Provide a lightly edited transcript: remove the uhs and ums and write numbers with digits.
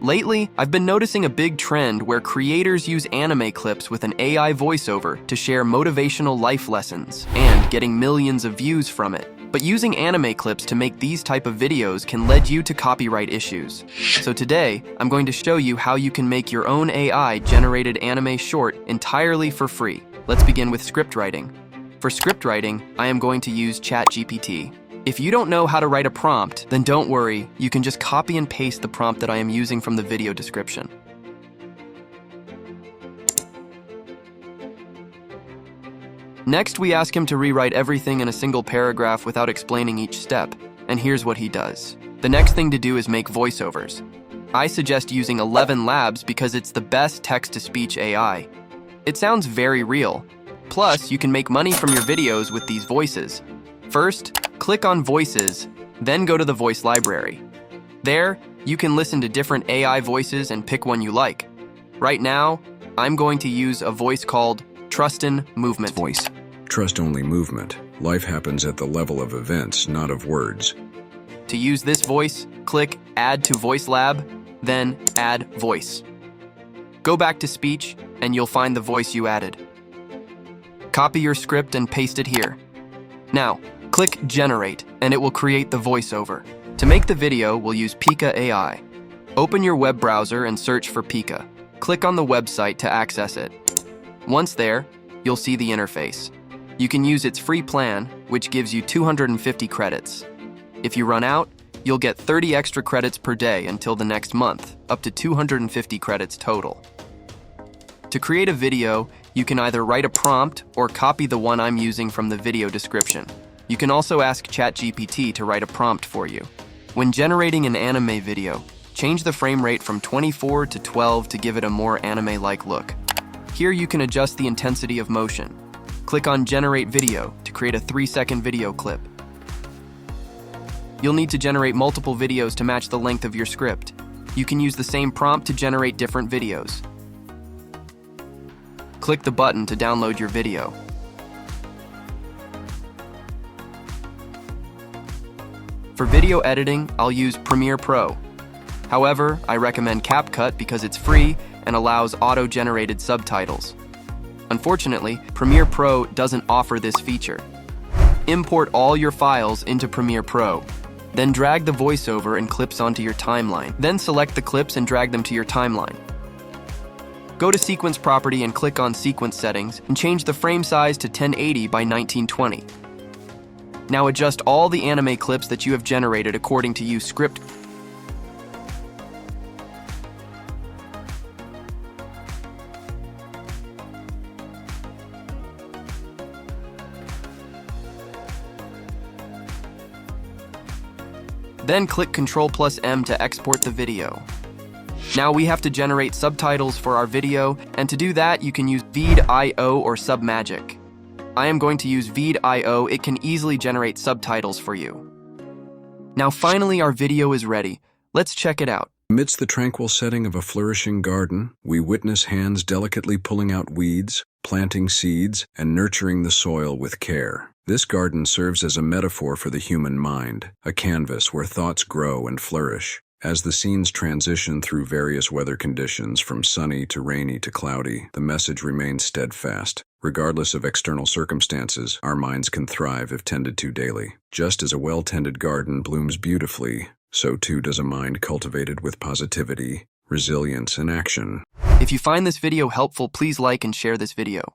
Lately, I've been noticing a big trend where creators use anime clips with an AI voiceover to share motivational life lessons and getting millions of views from it. But using anime clips to make these type of videos can lead you to copyright issues. So today, I'm going to show you how you can make your own AI-generated anime short entirely for free. Let's begin with script writing. For script writing, I am going to use ChatGPT. If you don't know how to write a prompt, then don't worry, you can just copy and paste the prompt that I am using from the video description. Next, we ask him to rewrite everything in a single paragraph without explaining each step, and here's what he does. The next thing to do is make voiceovers. I suggest using ElevenLabs because it's the best text-to-speech AI. It sounds very real. Plus, you can make money from your videos with these voices. First, click on Voices, then go to the voice library. There, you can listen to different AI voices and pick one you like. Right now, I'm going to use a voice called Trustin' Movement voice. Trust-only movement. Life happens at the level of events, not of words. To use this voice, click Add to Voice Lab, then Add Voice. Go back to Speech, and you'll find the voice you added. Copy your script and paste it here. Now, click Generate, and it will create the voiceover. To make the video, we'll use Pika AI. Open your web browser and search for Pika. Click on the website to access it. Once there, you'll see the interface. You can use its free plan, which gives you 250 credits. If you run out, you'll get 30 extra credits per day until the next month, up to 250 credits total. To create a video, you can either write a prompt or copy the one I'm using from the video description. You can also ask ChatGPT to write a prompt for you. When generating an anime video, change the frame rate from 24 to 12 to give it a more anime-like look. Here you can adjust the intensity of motion. Click on Generate Video to create a 3-second video clip. You'll need to generate multiple videos to match the length of your script. You can use the same prompt to generate different videos. Click the button to download your video. For video editing, I'll use Premiere Pro. However, I recommend CapCut because it's free and allows auto-generated subtitles. Unfortunately, Premiere Pro doesn't offer this feature. Import all your files into Premiere Pro. Then drag the voiceover and clips onto your timeline. Then select the clips and drag them to your timeline. Go to Sequence Property and click on Sequence Settings and change the frame size to 1080 by 1920. Now adjust all the anime clips that you have generated according to your script. Then click Ctrl+M to export the video. Now we have to generate subtitles for our video, and to do that you can use Veed.io or Submagic. I am going to use Veed.io. It can easily generate subtitles for you. Now finally our video is ready. Let's check it out. Amidst the tranquil setting of a flourishing garden, we witness hands delicately pulling out weeds, planting seeds, and nurturing the soil with care. This garden serves as a metaphor for the human mind, a canvas where thoughts grow and flourish. As the scenes transition through various weather conditions, from sunny to rainy to cloudy, the message remains steadfast. Regardless of external circumstances, our minds can thrive if tended to daily. Just as a well-tended garden blooms beautifully, so too does a mind cultivated with positivity, resilience, and action. If you find this video helpful, please like and share this video.